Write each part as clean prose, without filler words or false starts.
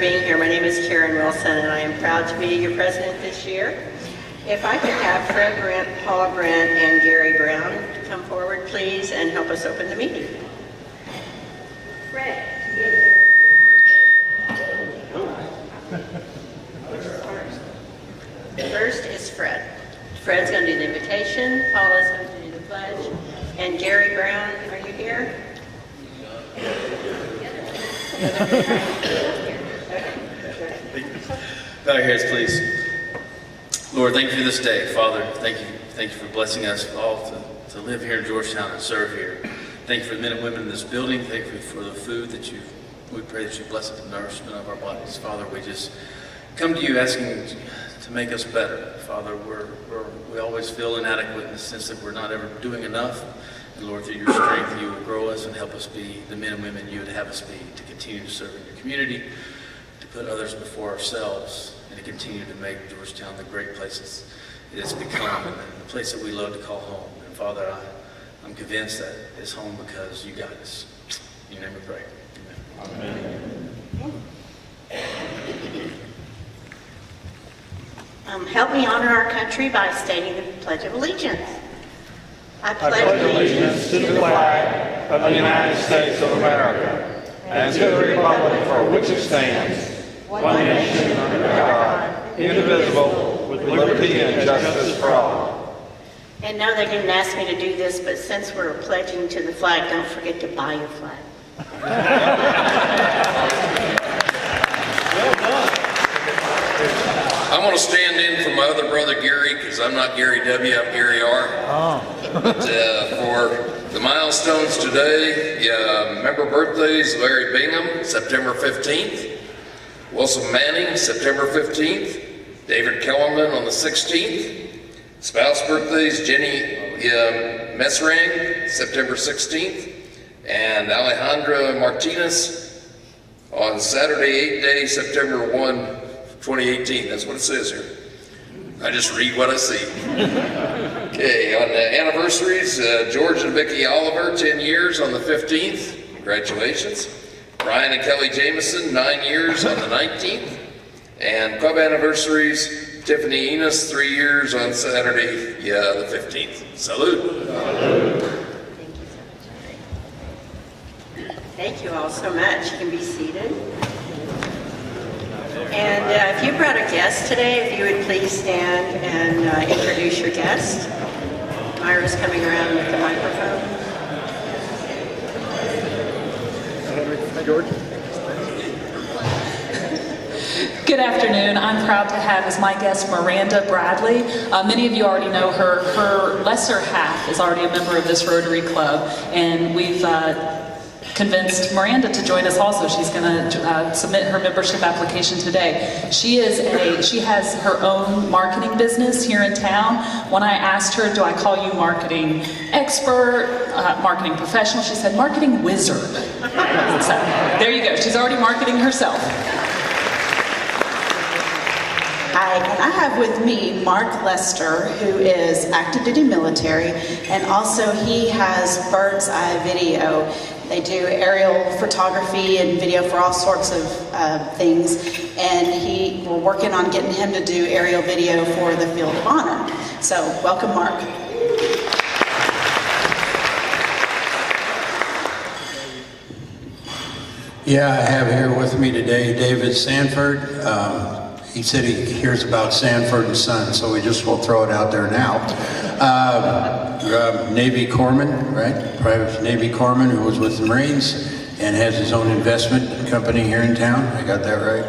being here. My name is Karen Wilson, and I am proud to be your president this year. If I could have Fred Brent, Paul Brent, and Gary Brown come forward, please, and help us open the meeting. Fred. First is Fred. Fred's going to do the invitation, Paul is going to do the pledge, and Gary Brown, are you here? Bow your heads, please. Lord, thank you for this day. Father, thank you for blessing us all to live here in Georgetown and serve here. Thank you for the men and women in this building. Thank you for the food that we pray that you bless the nourishment of our bodies. Father, we just come to you asking to make us better. Father, we always feel inadequate in the sense that we're not ever doing enough. And Lord, through your strength, you will grow us and help us be the men and women you would have us be, to continue to serve in your community, to put others before ourselves, and to continue to make Georgetown the great place it has become, and the place that we love to call home. And Father, I'm convinced that it's home because you got us. In your name we pray. Amen. Help me honor our country by stating the Pledge of Allegiance. I pledge allegiance to the flag of the United States of America and to the republic for which it stands, one nation under God, indivisible, with liberty and justice for all. And no, they didn't ask me to do this, but since we're pledging to the flag, don't forget to buy your flag. I'm going to stand in for my other brother Gary, because I'm not Gary W., I'm Gary R. But, for the milestones today, member birthdays: Larry Bingham, September 15th, Wilson Manning, September 15th, David Kellerman on the 16th, spouse birthdays: Jenny Messrang, September 16th, and Alejandra Martinez on Saturday, 8-day, September 1, 2018, that's what it says here. I just read what I see. Okay, on the anniversaries, George and Vicki Oliver, 10 years on the 15th. Congratulations. Brian and Kelly Jameson, 9 years on the 19th. And club anniversaries, Tiffany Enos, 3 years on Saturday, the 15th. Salute. Thank you all so much. You can be seated. And if you brought a guest today, if you would please stand and introduce your guest. Myra's coming around with the microphone. George. Good afternoon. I'm proud to have as my guest Miranda Bradley. Many of you already know her. Her lesser half is already a member of this Rotary Club, and we've convinced Miranda to join us also. She's going to submit her membership application today. She has her own marketing business here in town. When I asked her, do I call you marketing expert, marketing professional, she said marketing wizard. So there you go. She's already marketing herself. Hi, and I have with me Mark Lester, who is active duty military, and also he has Bird's Eye Video. They do aerial photography and video for all sorts of things, and we're working on getting him to do aerial video for the Field of Honor. So, welcome, Mark. Yeah, I have here with me today David Sanford. He said he hears about Sanford and Son, so we just will throw it out there now. Navy corpsman, right? Private Navy corpsman who was with the Marines and has his own investment company here in town. I got that right?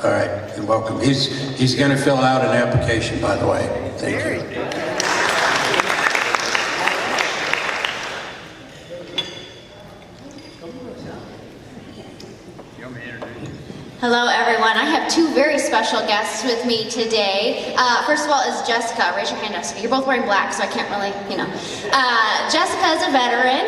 All right, and welcome. He's going to fill out an application, by the way. Thank you. Hello everyone, I have two very special guests with me today. First of all is Jessica. Raise your hand, Jessica. You're both wearing black, so I can't really, Jessica is a veteran,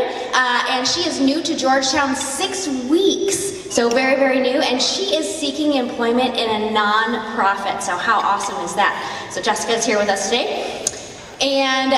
and she is new to Georgetown, 6 weeks. So very, very new, and she is seeking employment in a non-profit. So how awesome is that? So Jessica is here with us today. And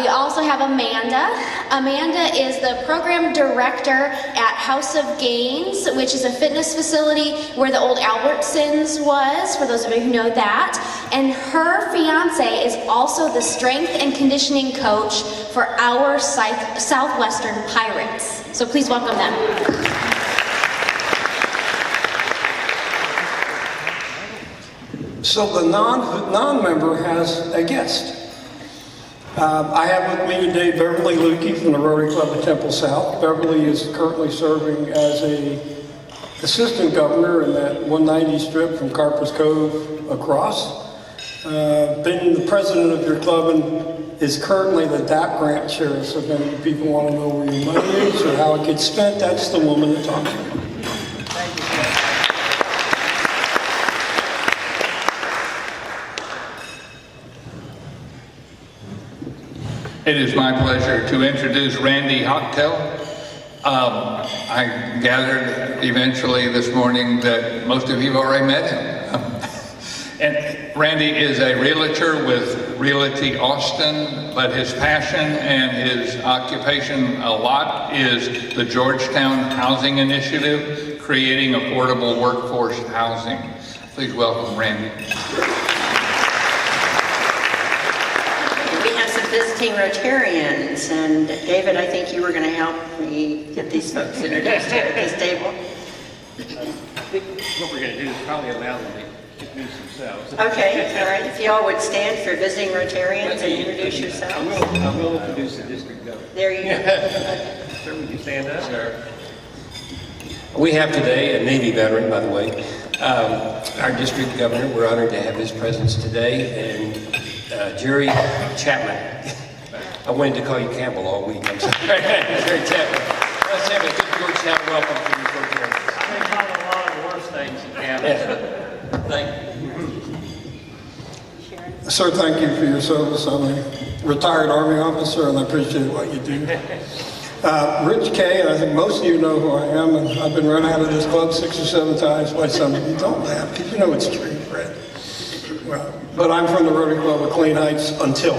we also have Amanda. Amanda is the program director at House of Gains, which is a fitness facility where the old Albertsons was, for those of you who know that. And her fiance is also the strength and conditioning coach for our Southwestern Pirates. So please welcome them. So the non-member has a guest. I have with me today Beverly Lukey from the Rotary Club of Temple South. Beverly is currently serving as a assistant governor in that 190 strip from Carper's Cove across. Been the president of your club and is currently the DAP grant chair. So if any people want to know where your money is or how it gets spent, that's the woman to talk to. It is my pleasure to introduce Randy Hochtel. I gathered eventually this morning that most of you have already met him. And Randy is a realtor with Realty Austin, but his passion and his occupation a lot is the Georgetown Housing Initiative, creating affordable workforce housing. Please welcome Randy. Visiting Rotarians, and David, I think you were going to help me get these folks introduced here at this table. What we're going to do is probably allow them to introduce themselves. Okay, all right. If you all would stand for visiting Rotarians and introduce yourselves. I will introduce the district governor. There you go. Sir, would you stand up? Sure. We have today a Navy veteran, by the way, our district governor. We're honored to have his presence today, and Jerry Chapman. I wanted to call you Campbell all week. I'm sorry. Jerry Chapman. Let's have a good Georgetown welcome to you, Georgetown. I've been called a lot of worse things in Campbell. Thank you. Sir, thank you for your service. I'm a retired Army officer and I appreciate what you do. Rich Kay, and I think most of you know who I am, and I've been run out of this club 6 or 7 times by some of you. Don't laugh, because you know it's true, Fred. Well, but I'm from the Rotary Club of Clean Heights until.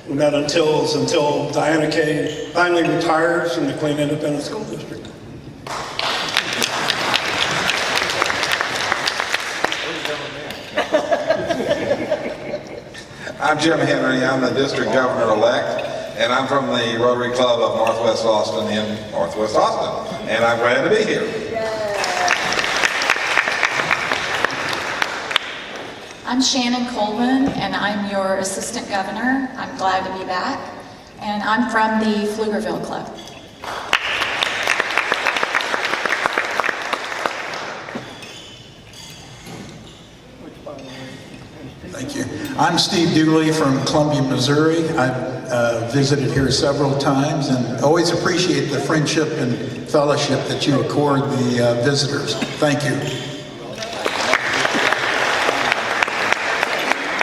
And that until is until Diana Kay finally retires from the Clean Independent School District. I'm Jim Henry. I'm the district governor-elect, and I'm from the Rotary Club of Northwest Austin in Northwest Austin, and I'm glad to be here. I'm Shannon Colvin, and I'm your assistant governor. I'm glad to be back, and I'm from the Pflugerville Club. Thank you. I'm Steve Dooley from Columbia, Missouri. I've visited here several times and always appreciate the friendship and fellowship that you accord the visitors. Thank you.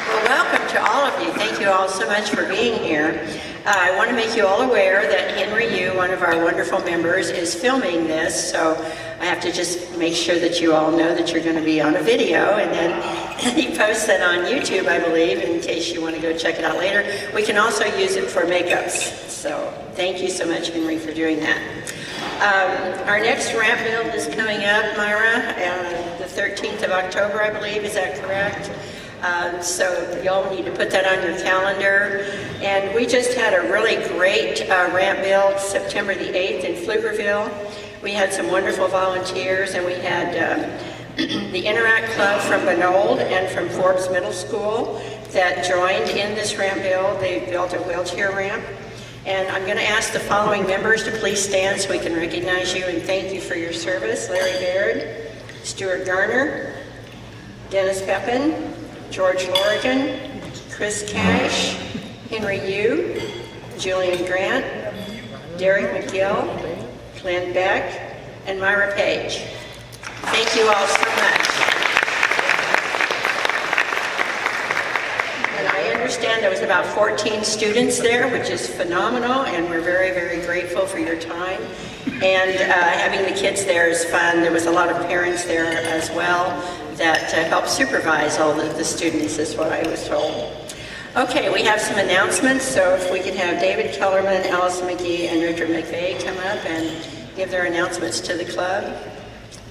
Well, welcome to all of you. Thank you all so much for being here. I want to make you all aware that Henry Yu, one of our wonderful members, is filming this, so I have to just make sure that you all know that you're going to be on a video, and then he posts that on YouTube, I believe, in case you want to go check it out later. We can also use it for makeups, so thank you so much, Henry, for doing that. Our next ramp build is coming up, Myra, the 13th of October, I believe. Is that correct? So y'all need to put that on your calendar. And we just had a really great ramp build September the 8th in Pflugerville. We had some wonderful volunteers, and we had the Interact Club from Benold and from Forbes Middle School that joined in this ramp build. They built a wheelchair ramp. And I'm going to ask the following members to please stand so we can recognize you and thank you for your service. Larry Baird, Stuart Garner, Dennis Pepin, George Lorigan, Chris Cash, Henry Yu, Julian Grant, Derek McGill, Glenn Beck, and Myra Page. Thank you all so much. And I understand there was about 14 students there, which is phenomenal, and we're very, very grateful for your time. And having the kids there is fun. There was a lot of parents there as well that helped supervise all the students, is what I was told. Okay, we have some announcements, so if we could have David Kellerman, Allison McGee, and Richard McVeigh come up and give their announcements to the club.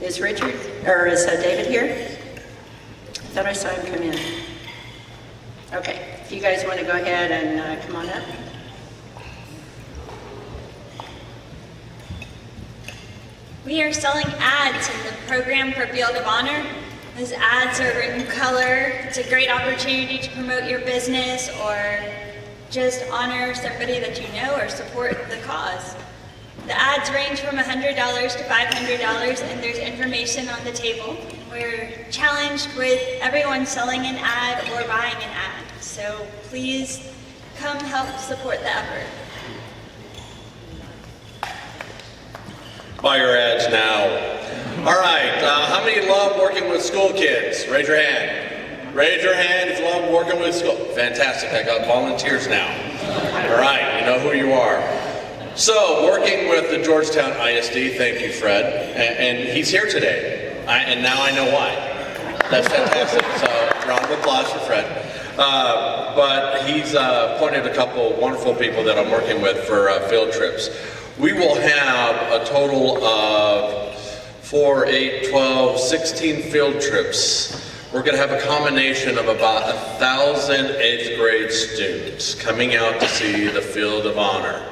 Is David here? I thought I saw him come in. Okay, if you guys want to go ahead and come on up. We are selling ads in the program for Field of Honor. Those ads are in color. It's a great opportunity to promote your business or just honor somebody that you know or support the cause. The ads range from $100 to $500, and there's information on the table. We're challenged with everyone selling an ad or buying an ad, so please come help support the effort. Buy your ads now. All right, how many love working with school kids? Raise your hand. Raise your hand if you love working with school. Fantastic, I got volunteers now. All right, you know who you are. So, working with the Georgetown ISD, thank you, Fred. And he's here today, and now I know why. That's fantastic, so round of applause for Fred. But he's appointed a couple wonderful people that I'm working with for field trips. We will have a total of 4, 8, 12, 16 field trips. We're going to have a combination of about 1,000 8th grade students coming out to see the Field of Honor.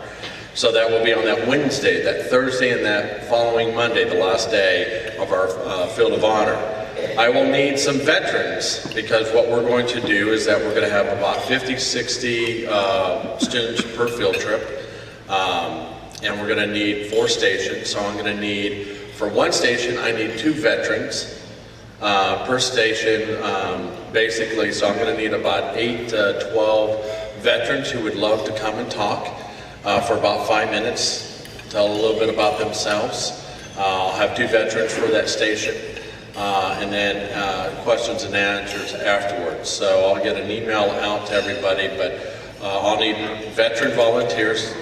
So that will be on that Wednesday, that Thursday, and that following Monday, the last day of our Field of Honor. I will need some veterans, because what we're going to do is that we're going to have about 50, 60 students per field trip. And we're going to need 4 stations, so I'm going to need, for one station, I need 2 veterans per station, basically, so I'm going to need about 8 to 12 veterans who would love to come and talk for about 5 minutes, tell a little bit about themselves. I'll have 2 veterans for that station, and then questions and answers afterwards. So I'll get an email out to everybody, but I'll need veteran volunteers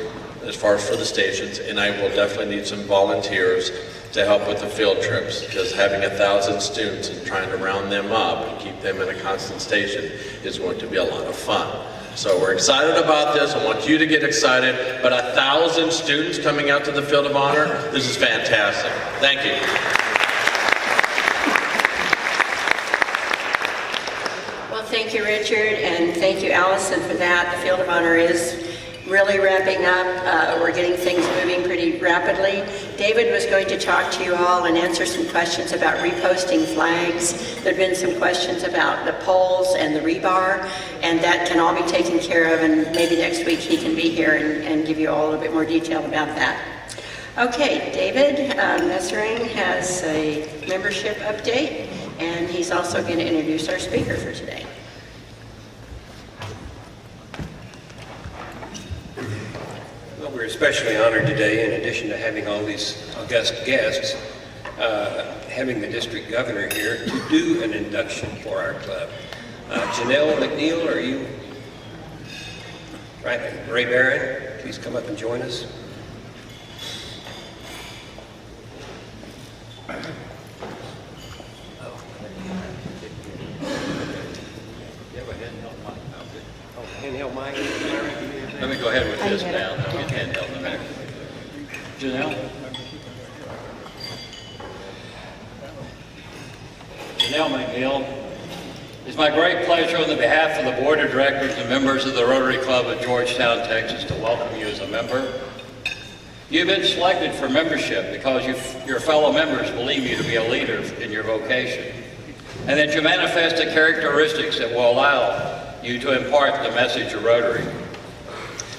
as far as for the stations, and I will definitely need some volunteers to help with the field trips, because having 1,000 students and trying to round them up and keep them in a constant station is going to be a lot of fun. So we're excited about this. I want you to get excited, but 1,000 students coming out to the Field of Honor, this is fantastic. Thank you. Well, thank you, Richard, and thank you, Allison, for that. The Field of Honor is really ramping up. We're getting things moving pretty rapidly. David was going to talk to you all and answer some questions about reposting flags. There have been some questions about the poles and the rebar, and that can all be taken care of, and maybe next week he can be here and give you all a little bit more detail about that. Okay, David Messering has a membership update, and he's also going to introduce our speaker for today. Well, we're especially honored today, in addition to having all these august guests, having the district governor here to do an induction for our club. Janelle McNeill, are you? Right, Ray Barron, please come up and join us. Handheld mic. Let me go ahead with this now. I'll get handheld in a minute. Janelle? Janelle McNeill. It's my great pleasure on the behalf of the Board of Directors and members of the Rotary Club of Georgetown, Texas, to welcome you as a member. You've been selected for membership because your fellow members believe you to be a leader in your vocation, and that you manifest the characteristics that will allow you to impart the message of Rotary.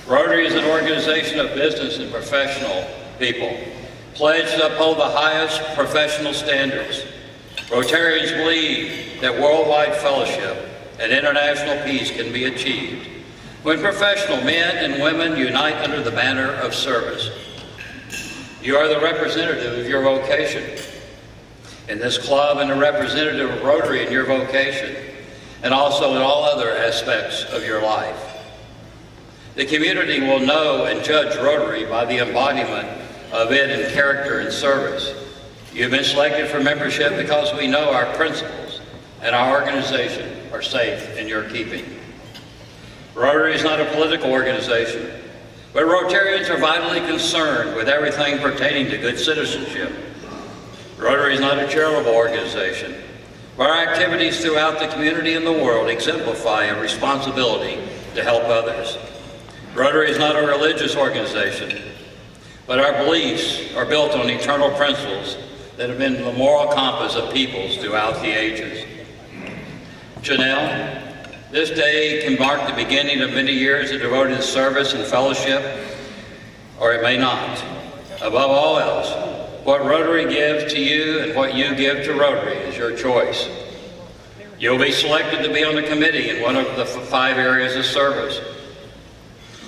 Rotary is an organization of business and professional people, pledged to uphold the highest professional standards. Rotarians believe that worldwide fellowship and international peace can be achieved when professional men and women unite under the banner of service. You are the representative of your vocation in this club and a representative of Rotary in your vocation, and also in all other aspects of your life. The community will know and judge Rotary by the embodiment of it in character and service. You've been selected for membership because we know our principles and our organization are safe in your keeping. Rotary is not a political organization, but Rotarians are vitally concerned with everything pertaining to good citizenship. Rotary is not a charitable organization, but our activities throughout the community and the world exemplify a responsibility to help others. Rotary is not a religious organization, but our beliefs are built on eternal principles that have been the moral compass of peoples throughout the ages. Janelle, this day can mark the beginning of many years of devoted service and fellowship, or it may not. Above all else, what Rotary gives to you and what you give to Rotary is your choice. You'll be selected to be on the committee in one of the 5 areas of service.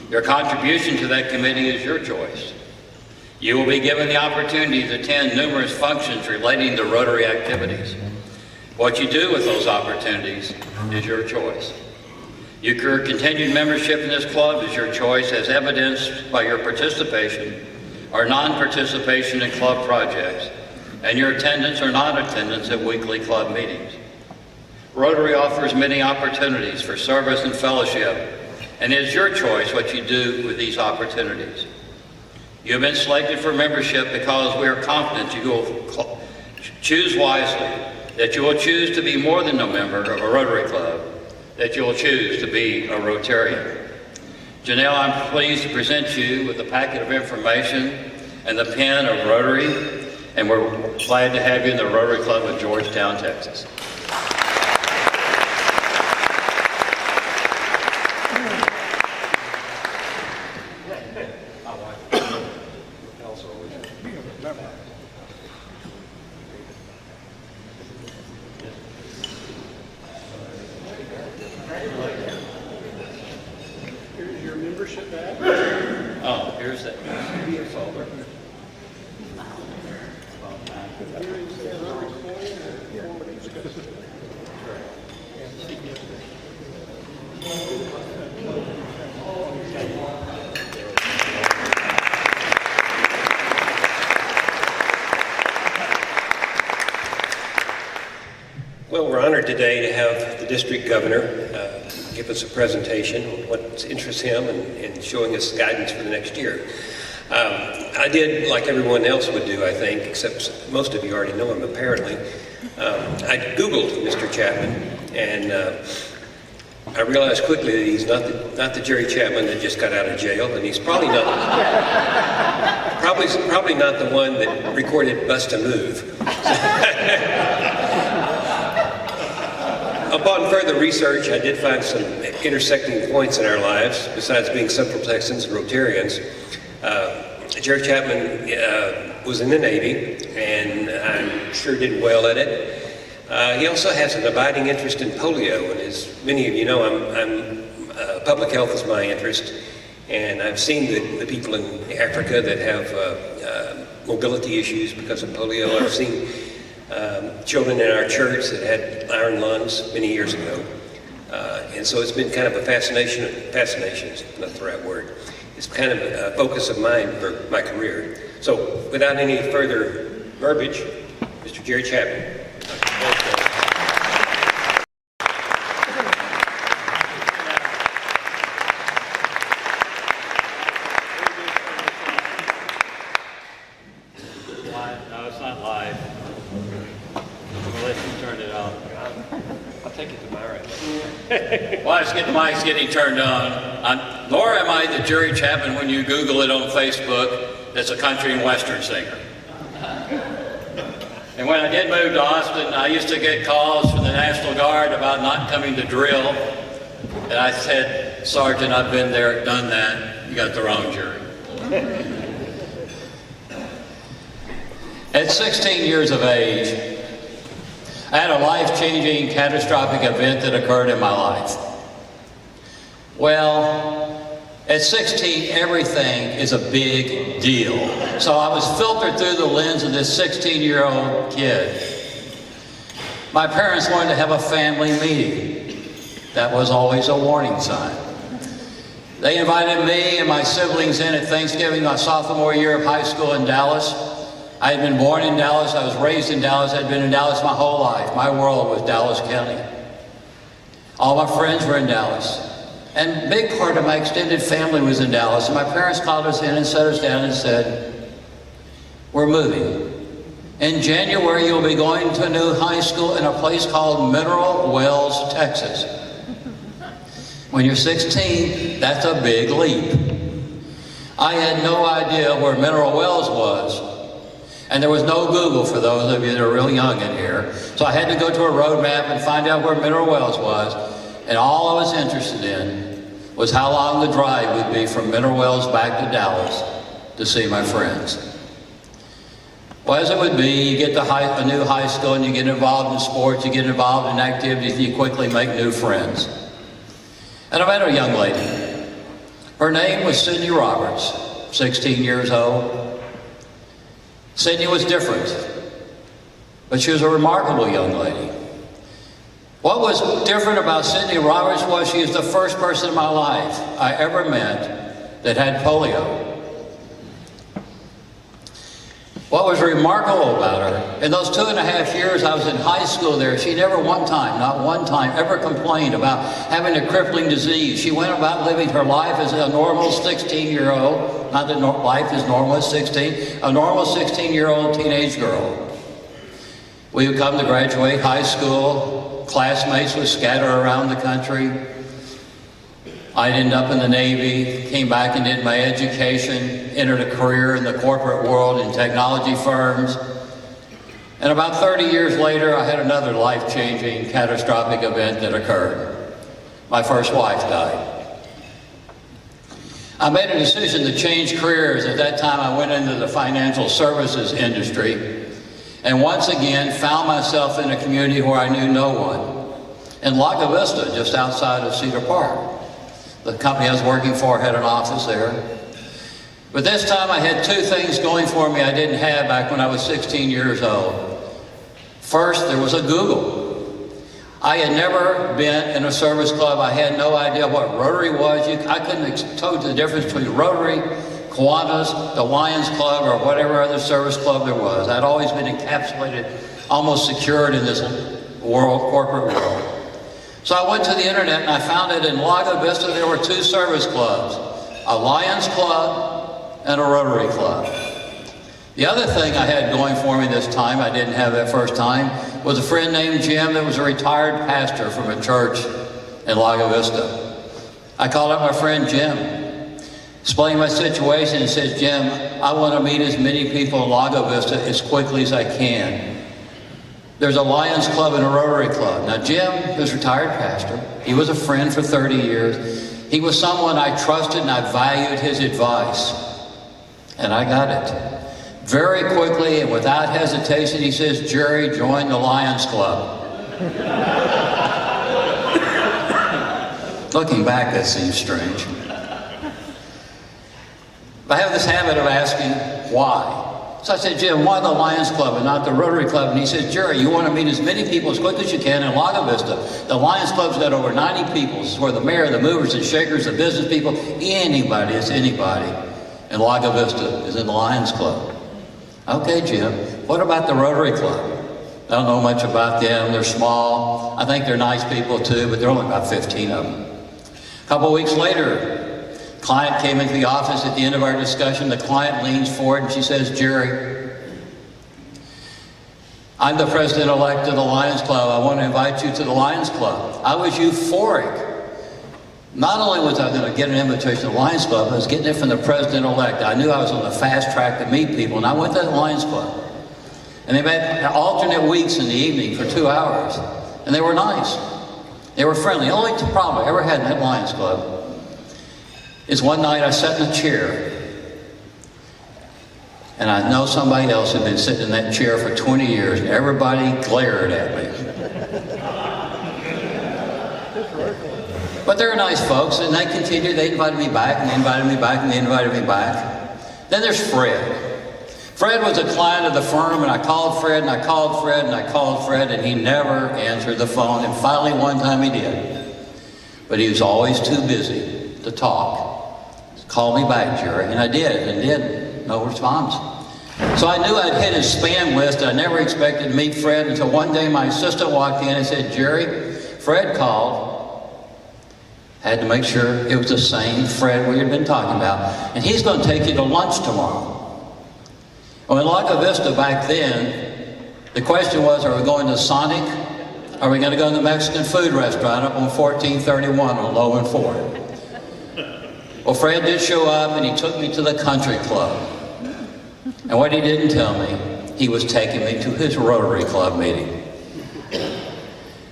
Your contribution to that committee is your choice. You will be given the opportunity to attend numerous functions relating to Rotary activities. What you do with those opportunities is your choice. Your continued membership in this club is your choice, as evidenced by your participation or non-participation in club projects, and your attendance or non-attendance at weekly club meetings. Rotary offers many opportunities for service and fellowship, and it is your choice what you do with these opportunities. You have been selected for membership because we are confident you will choose wisely, that you will choose to be more than a member of a Rotary Club, that you will choose to be a Rotarian. Janelle, I'm pleased to present you with a packet of information and the pen of Rotary, and we're glad to have you in the Rotary Club of Georgetown, Texas. Here's your membership badge. Oh, here's that. Folder. Well, we're honored today to have the district governor give us a presentation on what interests him and showing us guidance for the next year. I did like everyone else would do, I think, except most of you already know him apparently. I Googled Mr. Chapman, and I realized quickly that he's not the Jerry Chapman that just got out of jail, and he's probably not probably not the one that recorded "Bust a Move." Upon further research, I did find some intersecting points in our lives, besides being Central Texans and Rotarians. Jerry Chapman was in the Navy, and I'm sure did well at it. He also has an abiding interest in polio, and as many of you know, public health is my interest, and I've seen the people in Africa that have mobility issues because of polio. I've seen children in our church that had iron lungs many years ago. And so it's been kind of a fascination is not the right word. It's kind of a focus of mine for my career. So without any further verbiage, Mr. Jerry Chapman. No, it's not live. Unless you turn it on. I'll take it to my right. While the mic's getting turned on, nor am I the Jerry Chapman when you Google it on Facebook that's a country and western singer. And when I did move to Austin, I used to get calls from the National Guard about not coming to drill. And I said, Sergeant, I've been there, done that. You got the wrong jury. At 16 years of age, I had a life-changing, catastrophic event that occurred in my life. Well, at 16, everything is a big deal. So I was filtered through the lens of this 16-year-old kid. My parents wanted to have a family meeting. That was always a warning sign. They invited me and my siblings in at Thanksgiving, my sophomore year of high school in Dallas. I had been born in Dallas, I was raised in Dallas, I'd been in Dallas my whole life. My world was Dallas County. All my friends were in Dallas. And a big part of my extended family was in Dallas. And my parents called us in and sat us down and said, we're moving. In January, you'll be going to a new high school in a place called Mineral Wells, Texas. When you're 16, that's a big leap. I had no idea where Mineral Wells was. And there was no Google for those of you that are real young in here. So I had to go to a road map and find out where Mineral Wells was. And all I was interested in was how long the drive would be from Mineral Wells back to Dallas to see my friends. Well, as it would be, you get to a new high school and you get involved in sports, you get involved in activities, and you quickly make new friends. And I met a young lady. Her name was Sydney Roberts, 16 years old. Sydney was different, but she was a remarkable young lady. What was different about Sydney Roberts was she is the first person in my life I ever met that had polio. What was remarkable about her, in those 2.5 years I was in high school there, she never not one time, ever complained about having a crippling disease. She went about living her life as a normal 16-year-old, not that life is normal at 16, a normal 16-year-old teenage girl. We would come to graduate high school, classmates would scatter around the country. I'd end up in the Navy, came back and did my education, entered a career in the corporate world in technology firms. And about 30 years later, I had another life-changing, catastrophic event that occurred. My first wife died. I made a decision to change careers. At that time, I went into the financial services industry and once again found myself in a community where I knew no one. In Lago Vista, just outside of Cedar Park. The company I was working for had an office there. But this time I had two things going for me I didn't have back when I was 16 years old. First, there was a Google. I had never been in a service club. I had no idea what Rotary was. I couldn't tell the difference between Rotary, Kiwanis, the Lions Club, or whatever other service club there was. I'd always been encapsulated, almost secured in this world, corporate world. So I went to the internet and I found that in Lago Vista there were two service clubs, a Lions Club and a Rotary Club. The other thing I had going for me this time, I didn't have that first time, was a friend named Jim that was a retired pastor from a church in Lago Vista. I called up my friend Jim, explained my situation and said, Jim, I want to meet as many people in Lago Vista as quickly as I can. There's a Lions Club and a Rotary Club. Now, Jim is a retired pastor. He was a friend for 30 years. He was someone I trusted and I valued his advice. And I got it. Very quickly and without hesitation, he says, Jerry, join the Lions Club. Looking back, that seems strange. I have this habit of asking, why? So I said, Jim, why the Lions Club and not the Rotary Club? And he said, Jerry, you want to meet as many people as quick as you can in Lago Vista. The Lions Club's got over 90 people. This is where the mayor, the movers and shakers, the business people, anybody is anybody in Lago Vista is in the Lions Club. Okay, Jim, what about the Rotary Club? I don't know much about them. They're small. I think they're nice people too, but there are only about 15 of them. A couple weeks later, client came into the office at the end of our discussion. The client leans forward and she says, Jerry, I'm the president-elect of the Lions Club. I want to invite you to the Lions Club. I was euphoric. Not only was I going to get an invitation to the Lions Club, I was getting it from the president-elect. I knew I was on the fast track to meet people, and I went to the Lions Club. And they met alternate weeks in the evening for 2 hours. And they were nice. They were friendly. The only problem I ever had in that Lions Club is one night I sat in a chair, and I know somebody else had been sitting in that chair for 20 years, and everybody glared at me. But they're nice folks, and they continued. They invited me back, and they invited me back, and they invited me back. Then there's Fred. Fred was a client of the firm, and I called Fred, and I called Fred, and I called Fred, and he never answered the phone, and finally one time he did. But he was always too busy to talk. Call me back, Jerry, and I did, and did. No response. So I knew I'd hit his spam list. I never expected to meet Fred until one day my assistant walked in and said, Jerry, Fred called. had to make sure it was the same Fred we had been talking about. And he's going to take you to lunch tomorrow. Well, in Lago Vista back then, the question was, are we going to Sonic? Are we going to go to the Mexican food restaurant up on 1431 on Low and Ford? Well, Fred did show up and he took me to the country club. And what he didn't tell me, he was taking me to his Rotary Club meeting.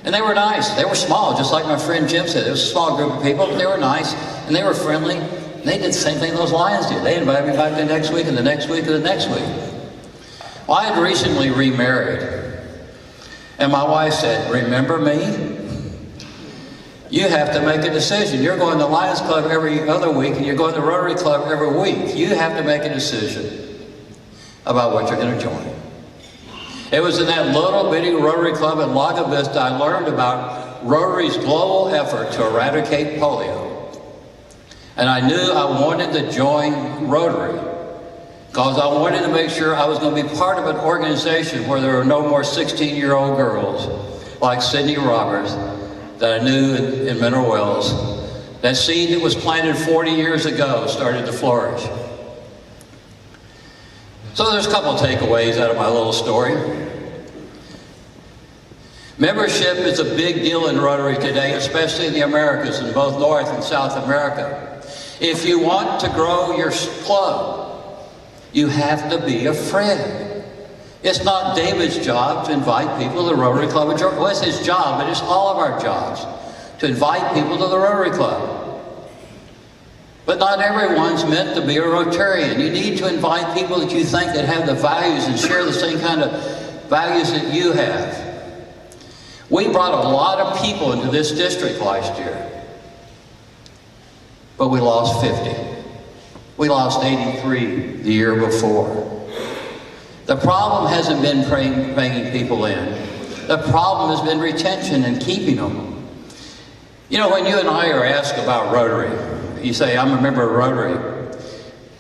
And they were nice. They were small, just like my friend Jim said. It was a small group of people, but they were nice and they were friendly. And they did the same thing those Lions did. They invited me back the next week and the next week and the next week. Well, I had recently remarried. And my wife said, remember me? You have to make a decision. You're going to Lions Club every other week and you're going to Rotary Club every week. You have to make a decision about what you're going to join. It was in that little bitty Rotary Club in Lago Vista I learned about Rotary's global effort to eradicate polio. And I knew I wanted to join Rotary because I wanted to make sure I was going to be part of an organization where there were no more 16-year-old girls like Sydney Roberts that I knew in Mineral Wells. That seed that was planted 40 years ago started to flourish. So there's a couple of takeaways out of my little story. Membership is a big deal in Rotary today, especially in the Americas, in both North and South America. If you want to grow your club, you have to be a friend. It's not David's job to invite people to the Rotary Club of Georgetown. Well, it's his job, but it's all of our jobs to invite people to the Rotary Club. But not everyone's meant to be a Rotarian. You need to invite people that you think that have the values and share the same kind of values that you have. We brought a lot of people into this district last year, but we lost 50. We lost 83 the year before. The problem hasn't been bringing people in. The problem has been retention and keeping them. You know, when you and I are asked about Rotary, you say, I'm a member of Rotary.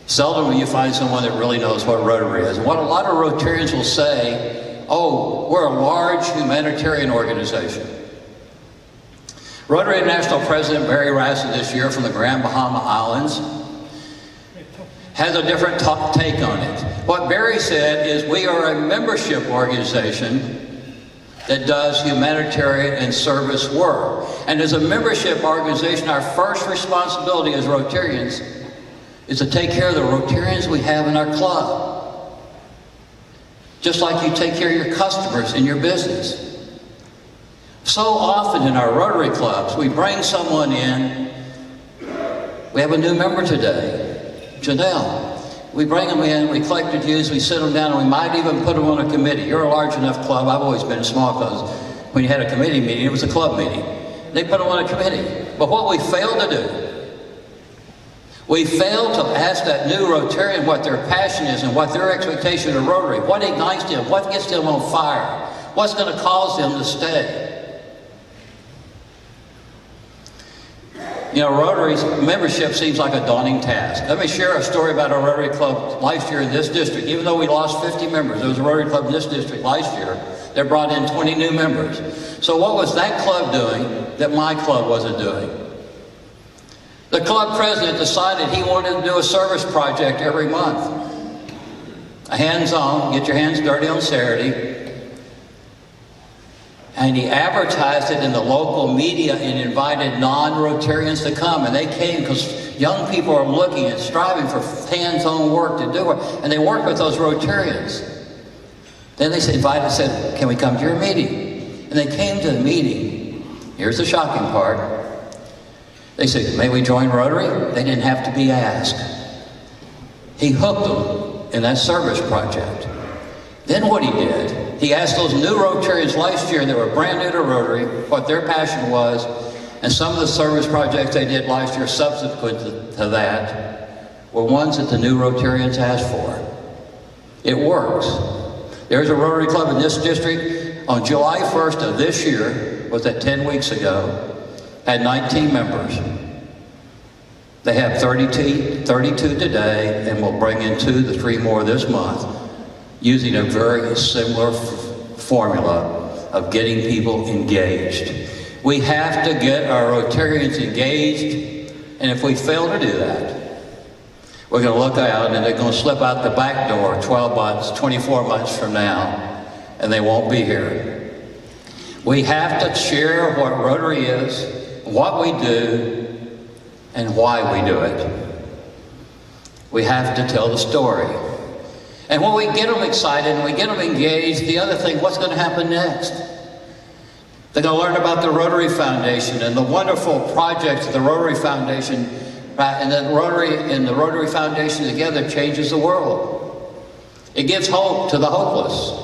Seldom will you find someone that really knows what Rotary is. And what a lot of Rotarians will say, oh, we're a large humanitarian organization. Rotary International President Barry Rassin this year from the Grand Bahama Islands has a different take on it. What Barry said is we are a membership organization that does humanitarian and service work. And as a membership organization, our first responsibility as Rotarians is to take care of the Rotarians we have in our club. Just like you take care of your customers in your business. So often in our Rotary clubs, we bring someone in. We have a new member today, Janelle. We bring them in, we collect their dues, we sit them down, and we might even put them on a committee. You're a large enough club. I've always been in small clubs. When you had a committee meeting, it was a club meeting. They put them on a committee. But what we failed to do, we failed to ask that new Rotarian what their passion is and what their expectation of Rotary, what ignites them, what gets them on fire, what's going to cause them to stay. You know, Rotary's membership seems like a daunting task. Let me share a story about our Rotary Club last year in this district. Even though we lost 50 members, there was a Rotary Club in this district last year that brought in 20 new members. So what was that club doing that my club wasn't doing? The club president decided he wanted to do a service project every month. A hands-on, get your hands dirty on Saturday. And he advertised it in the local media and invited non-Rotarians to come. And they came because young people are looking and striving for hands-on work to do it. And they work with those Rotarians. Then they said, can we come to your meeting? And they came to the meeting. Here's the shocking part. They said, may we join Rotary? They didn't have to be asked. He hooked them in that service project. Then what he did, he asked those new Rotarians last year that were brand new to Rotary what their passion was, and some of the service projects they did last year subsequent to that were ones that the new Rotarians asked for. It works. There's a Rotary Club in this district on July 1st of this year, was that 10 weeks ago, had 19 members. They have 32 today, and we'll bring in 2 to 3 more this month, using a very similar formula of getting people engaged. We have to get our Rotarians engaged, and if we fail to do that, we're going to look out and they're going to slip out the back door 12 months, 24 months from now, and they won't be here. We have to share what Rotary is, what we do, and why we do it. We have to tell the story. And when we get them excited and we get them engaged, the other thing, what's going to happen next? They're going to learn about the Rotary Foundation and the wonderful projects of the Rotary Foundation, and the Rotary Foundation together changes the world. It gives hope to the hopeless.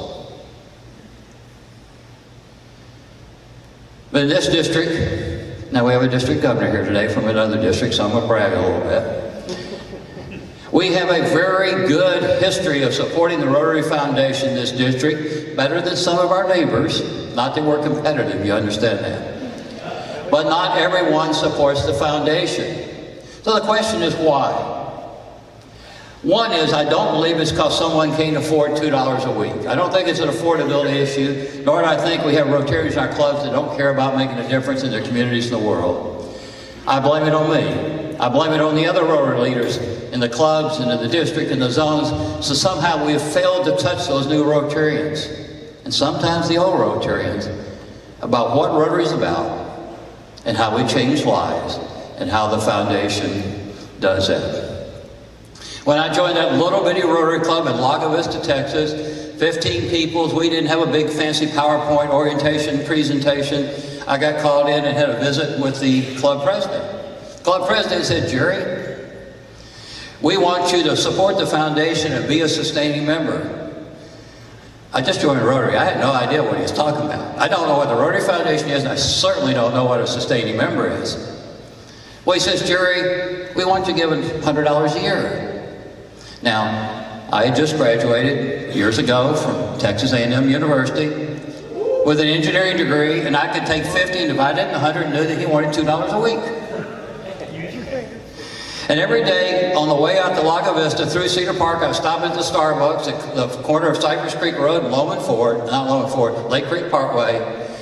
But in this district, now we have a district governor here today from another district, so I'm going to brag a little bit. We have a very good history of supporting the Rotary Foundation in this district, better than some of our neighbors. Not that we're competitive, you understand that. But not everyone supports the foundation. So the question is why? One is, I don't believe it's because someone can't afford $2 a week. I don't think it's an affordability issue, nor do I think we have Rotarians in our clubs that don't care about making a difference in their communities in the world. I blame it on me. I blame it on the other Rotary leaders in the clubs and in the district and the zones. So somehow we have failed to touch those new Rotarians, and sometimes the old Rotarians, about what Rotary is about and how we change lives and how the foundation does that. When I joined that little bitty Rotary Club in Lago Vista, Texas, 15 people, we didn't have a big fancy PowerPoint orientation presentation. I got called in and had a visit with the club president. The club president said, Jerry, we want you to support the foundation and be a sustaining member. I just joined Rotary. I had no idea what he was talking about. I don't know what the Rotary Foundation is, and I certainly don't know what a sustaining member is. Well, he says, Jerry, we want you to give $100 a year. Now, I had just graduated years ago from Texas A&M University with an engineering degree, and I could take 50 and divide it into 100 and knew that he wanted $2 a week. And every day on the way out to Lago Vista through Cedar Park, I was stopping at the Starbucks at the corner of Cypress Creek Road and Lake Creek Parkway,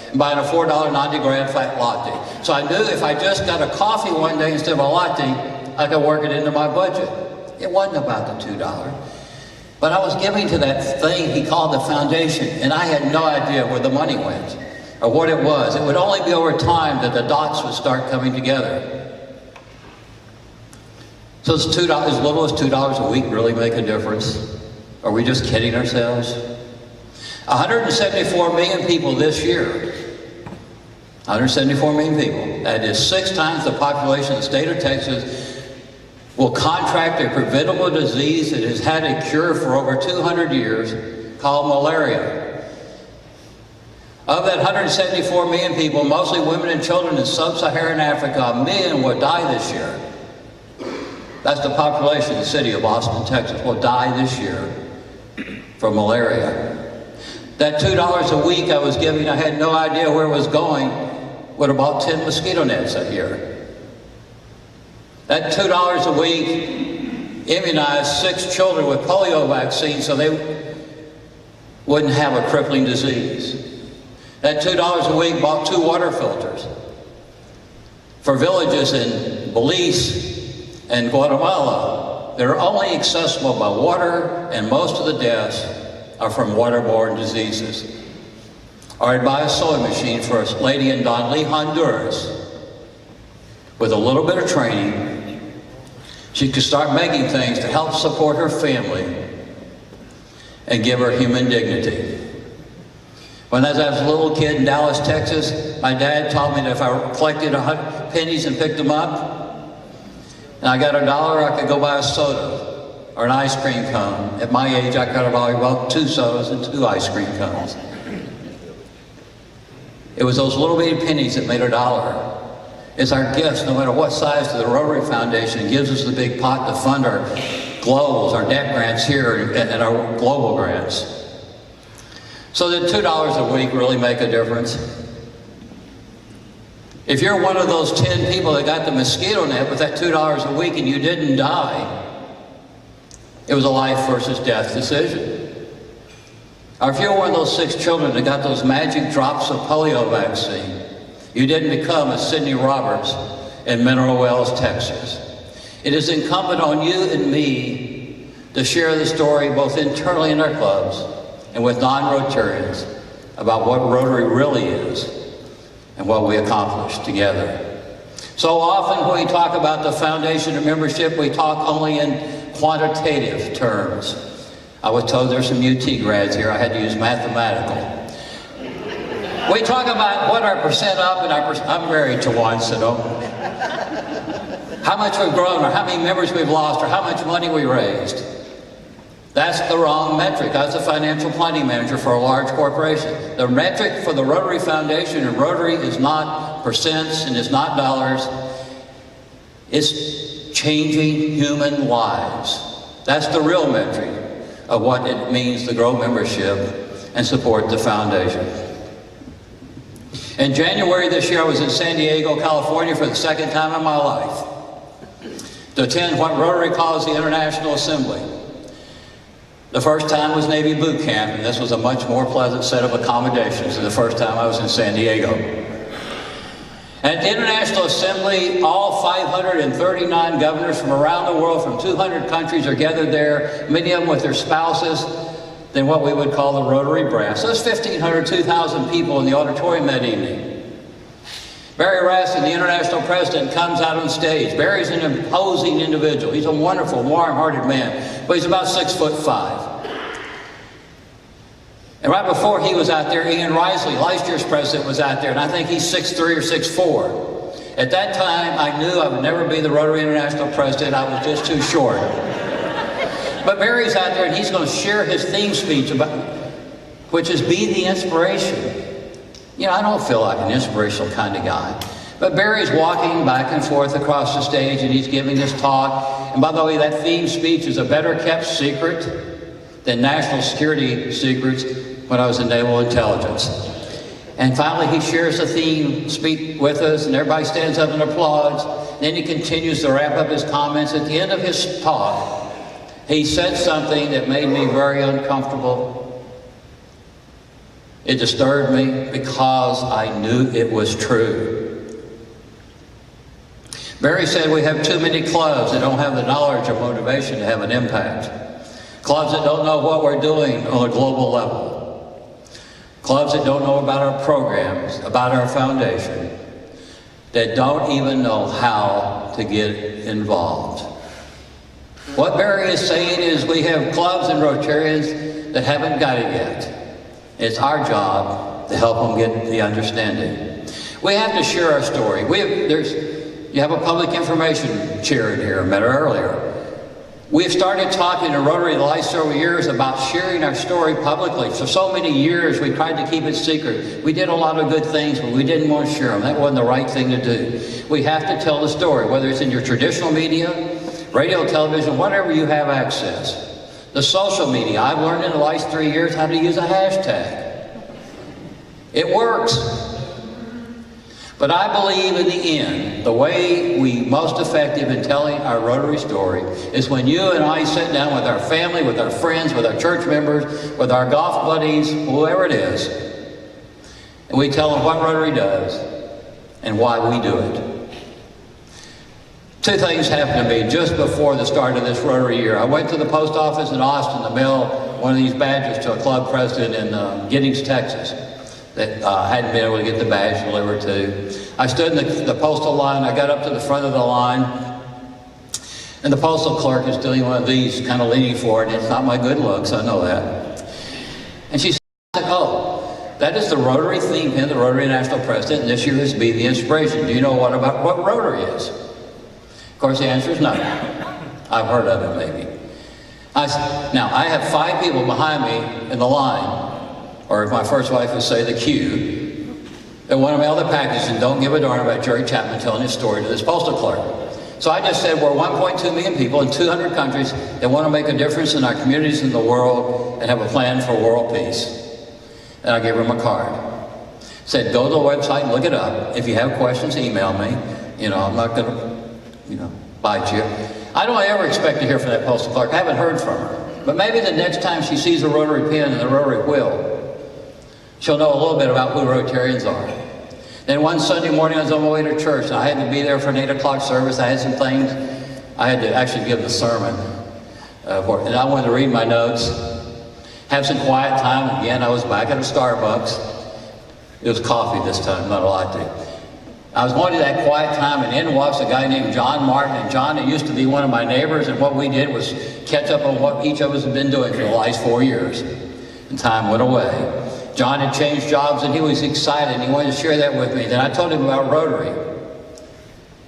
and buying a $4 90-gram flat latte. So I knew if I just got a coffee one day instead of a latte, I could work it into my budget. It wasn't about the $2. But I was giving to that thing he called the foundation, and I had no idea where the money went or what it was. It would only be over time that the dots would start coming together. So does as little as $2 a week really make a difference? Are we just kidding ourselves? 174 million people this year. 174 million people. That is 6 times the population of the state of Texas will contract a preventable disease that has had a cure for over 200 years called malaria. Of that 174 million people, mostly women and children in sub-Saharan Africa, 1 million will die this year. That's the population of the city of Austin, Texas, will die this year from malaria. That $2 a week I was giving, I had no idea where it was going, would have bought 10 mosquito nets a year. That $2 a week immunized 6 children with polio vaccine so they wouldn't have a crippling disease. That $2 a week bought 2 water filters for villages in Belize and Guatemala that are only accessible by water, and most of the deaths are from waterborne diseases. Or I'd buy a sewing machine for a lady in Donley, Honduras. With a little bit of training, she could start making things to help support her family and give her human dignity. When I was a little kid in Dallas, Texas, my dad taught me that if I collected pennies and picked them up, and I got $1, I could go buy a soda or an ice cream cone. At my age, I could have probably bought 2 sodas and 2 ice cream cones. It was those little bitty pennies that made $1. It's our gifts, no matter what size, to the Rotary Foundation. It gives us the big pot to fund our globals, our debt grants here, and our global grants. So that $2 a week really make a difference. If you're one of those 10 people that got the mosquito net with that $2 a week and you didn't die, it was a life versus death decision. Or if you're one of those 6 children that got those magic drops of polio vaccine, You didn't become a Sidney Roberts in Mineral Wells, Texas. It is incumbent on you and me to share the story both internally in our clubs and with non-Rotarians about what Rotary really is and what we accomplished together. So often when we talk about the foundation of membership, we talk only in quantitative terms. I was told there's some UT grads here, I had to use mathematical. We talk about what our percent up and I'm married to one, so don't. How much we've grown, or how many members we've lost, or how much money we raised. That's the wrong metric. I was a financial planning manager for a large corporation. The metric for the Rotary Foundation and Rotary is not percents and it's not dollars. It's changing human lives. That's the real metric of what it means to grow membership and support the foundation. In January this year, I was in San Diego, California for the second time in my life to attend what Rotary calls the International Assembly. The first time was Navy boot camp, and this was a much more pleasant set of accommodations than the first time I was in San Diego. At the International Assembly, all 539 governors from around the world, from 200 countries, are gathered there, many of them with their spouses, than what we would call the Rotary brass. Those 1,500, 2,000 people in the auditorium that evening. Barry Rassin, the International President, comes out on stage. Barry's an imposing individual. He's a wonderful, warm-hearted man, but he's about 6'5". And right before he was out there, Ian Risley, last year's president, was out there, and I think he's 6'3" or 6'4". At that time, I knew I would never be the Rotary International President. I was just too short. But Barry's out there, and he's going to share his theme speech, which is Be the Inspiration. You know, I don't feel like an inspirational kind of guy. But Barry's walking back and forth across the stage, and he's giving this talk. And by the way, that theme speech is a better kept secret than national security secrets when I was in naval intelligence. And finally, he shares the theme speech with us, and everybody stands up and applauds. Then he continues to wrap up his comments. At the end of his talk, he said something that made me very uncomfortable. It disturbed me because I knew it was true. Barry said we have too many clubs that don't have the knowledge or motivation to have an impact. Clubs that don't know what we're doing on a global level. Clubs that don't know about our programs, about our foundation, that don't even know how to get involved. What Barry is saying is we have clubs and Rotarians that haven't got it yet. It's our job to help them get the understanding. We have to share our story. You have a public information chair in here, I met her earlier. We've started talking to Rotary the last several years about sharing our story publicly. For so many years, we tried to keep it secret. We did a lot of good things, but we didn't want to share them. That wasn't the right thing to do. We have to tell the story, whether it's in your traditional media, radio, television, whatever you have access. The social media, I've learned in the last 3 years how to use a hashtag. It works. But I believe in the end, the way we most effective in telling our Rotary story is when you and I sit down with our family, with our friends, with our church members, with our golf buddies, whoever it is, and we tell them what Rotary does and why we do it. Two things happened to me just before the start of this Rotary year. I went to the post office in Austin to mail one of these badges to a club president in Giddings, Texas, that hadn't been able to get the badge delivered to. I stood in the postal line. I got up to the front of the line, and the postal clerk is doing one of these, kind of leaning forward, and it's not my good looks, I know that. And she said, oh, that is the Rotary theme pin, the Rotary National President, and this year is Be the Inspiration. Do you know what Rotary is? Of course, the answer is no. I've heard of it, maybe. Now, I have 5 people behind me in the line, or if my first wife would say the queue, that want to mail the package and don't give a darn about Jerry Chapman telling his story to this postal clerk. So I just said we're 1.2 million people in 200 countries that want to make a difference in our communities in the world and have a plan for world peace. And I gave him a card. Said, go to the website and look it up. If you have questions, email me. You know, I'm not going to, bite you. I don't ever expect to hear from that postal clerk. I haven't heard from her. But maybe the next time she sees a Rotary pin and the Rotary wheel, she'll know a little bit about who Rotarians are. Then one Sunday morning, I was on my way to church, and I had to be there for an 8 o'clock service. I had some things. I had to actually give the sermon, and I wanted to read my notes, have some quiet time. Again, I was back at a Starbucks. It was coffee this time, not a latte. I was going to that quiet time, and in walks a guy named John Martin. And John used to be one of my neighbors, and what we did was catch up on what each of us had been doing for the last 4 years. And time went away. John had changed jobs, and he was excited, and he wanted to share that with me. Then I told him about Rotary.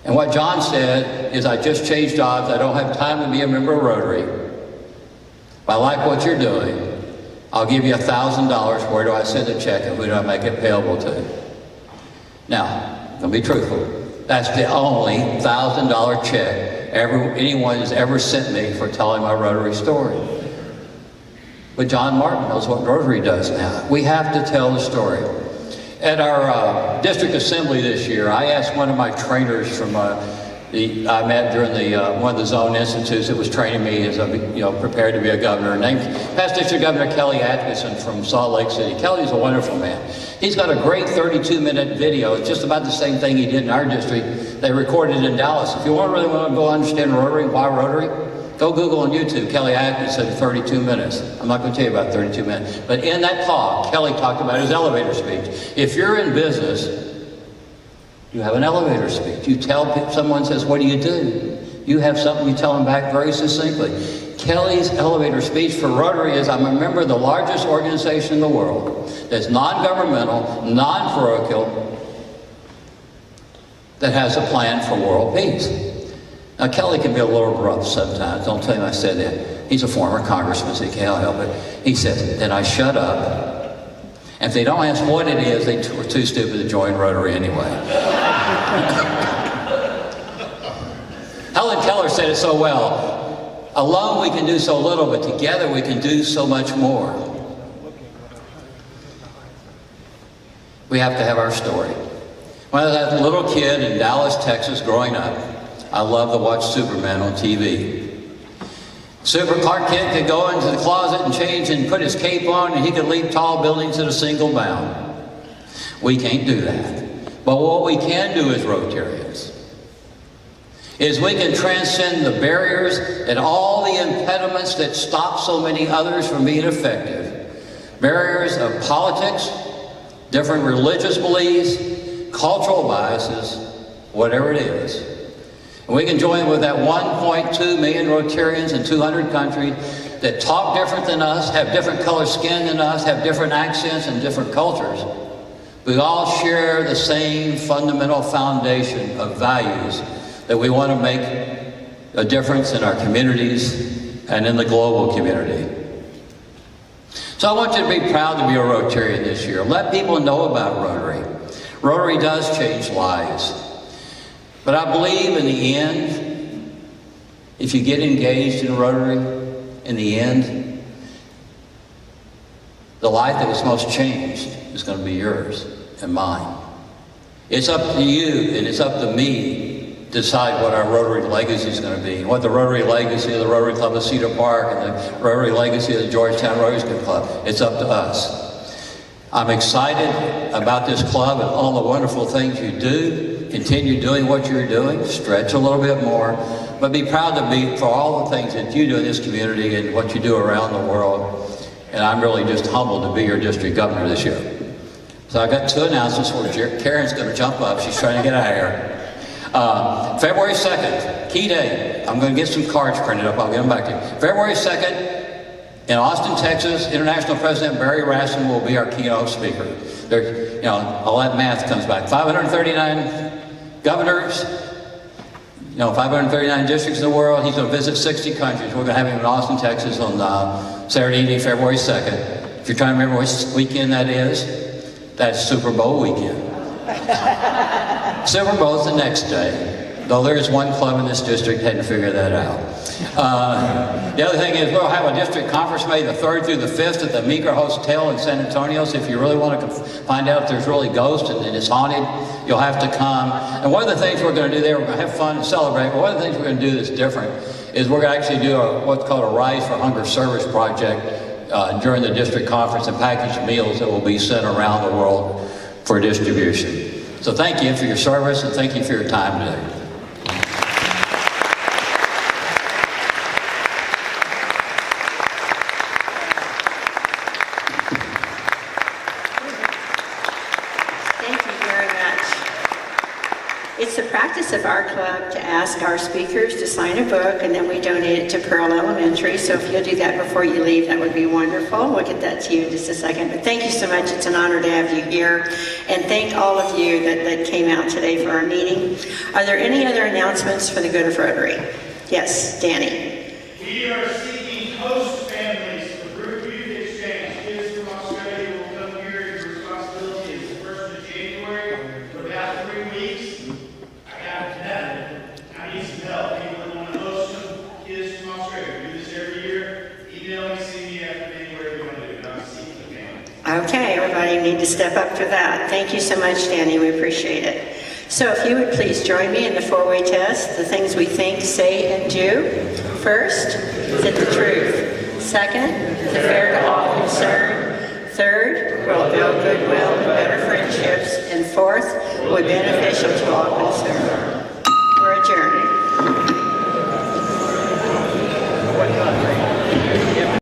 And what John said is, I just changed jobs. I don't have time to be a member of Rotary. If I like what you're doing, I'll give you $1,000. Where do I send the check, and who do I make it payable to? Now, I'll be truthful. That's the only $1,000 check anyone has ever sent me for telling my Rotary story. But John Martin knows what Rotary does now. We have to tell the story. At our district assembly this year, I asked one of my trainers from I met during one of the zone institutes that was training me as I prepared to be a governor, named past District Governor Kelly Atkinson from Salt Lake City. Kelly's a wonderful man. He's got a great 32-minute video. It's just about the same thing he did in our district. They recorded it in Dallas. If you really want to go understand Rotary, why Rotary, go Google on YouTube, Kelly Atkinson, 32 minutes. I'm not going to tell you about 32 minutes. But in that talk, Kelly talked about his elevator speech. If you're in business, you have an elevator speech. You tell someone says, what do? You have something, you tell them back very succinctly. Kelly's elevator speech for Rotary is, I'm a member of the largest organization in the world that's non-governmental, non-parochial, that has a plan for world peace. Now, Kelly can be a little rough sometimes. Don't tell him I said that. He's a former congressman, so he can't help it. He says, then I shut up. And if they don't ask what it is, they were too stupid to join Rotary anyway. Helen Keller said it so well. Alone we can do so little, but together we can do so much more. We have to have our story. When I was a little kid in Dallas, Texas, growing up, I loved to watch Superman on TV. Super Clark Kent could go into the closet and change and put his cape on, and he could leap tall buildings at a single bound. We can't do that. But what we can do as Rotarians is we can transcend the barriers and all the impediments that stop so many others from being effective. Barriers of politics, different religious beliefs, cultural biases, whatever it is. And we can join with that 1.2 million Rotarians in 200 countries that talk different than us, have different color skin than us, have different accents and different cultures. We all share the same fundamental foundation of values that we want to make a difference in our communities and in the global community. So I want you to be proud to be a Rotarian this year. Let people know about Rotary. Rotary does change lives. But I believe in the end, if you get engaged in Rotary, in the end, the life that was most changed is going to be yours and mine. It's up to you and it's up to me to decide what our Rotary legacy is going to be, what the Rotary legacy of the Rotary Club of Cedar Park and the Rotary legacy of the Georgetown Rotary Club. It's up to us. I'm excited about this club and all the wonderful things you do. Continue doing what you're doing, stretch a little bit more, but be proud to be for all the things that you do in this community and what you do around the world. And I'm really just humbled to be your district governor this year. So I got two announcements where Karen's going to jump up. She's trying to get out of here. February 2nd, key day. I'm going to get some cards printed up. I'll get them back to you. February 2nd, in Austin, Texas, International President Barry Rassin will be our keynote speaker. There, all that math comes back. 539 governors, 539 districts in the world. He's going to visit 60 countries. We're going to have him in Austin, Texas on Saturday evening, February 2nd. If you're trying to remember which weekend that is, that's Super Bowl weekend. Super Bowl's the next day, though there is one club in this district hadn't figured that out. The other thing is we'll have a district conference May the 3rd through the 5th at the Meeker Hotel in San Antonio. So if you really want to find out if there's really ghosts and it's haunted, you'll have to come. And one of the things we're going to do there, we're going to have fun and celebrate, but one of the things we're going to do that's different is we're going to actually do what's called a Rise for Hunger service project during the district conference and packaged meals that will be sent around the world for distribution. So thank you for your service and thank you for your time today. It's the practice of our club to ask our speakers to sign a book, and then we donate it to Pearl Elementary. So if you'll do that before you leave, that would be wonderful. We'll get that to you in just a second. But thank you so much. It's an honor to have you here. And thank all of you that came out today for our meeting. Are there any other announcements for the good of Rotary? Yes, Danny. We are seeking host families for group youth exchange. Kids from Australia will come here. Your responsibility is the 1st of January for about 3 weeks. I need some help. People that want to host some kids from Australia. We do this every year. Email me, see me after me, whatever you want to do. And I'll see the family. Okay, everybody need to step up for that. Thank you so much, Danny. We appreciate it. So if you would please join me in the four-way test, the things we think, say, and do. First, is it the truth? Second, is it fair to all concerned? Third, will it build goodwill and better friendships? And fourth, will be beneficial to all concerned. We're adjourned.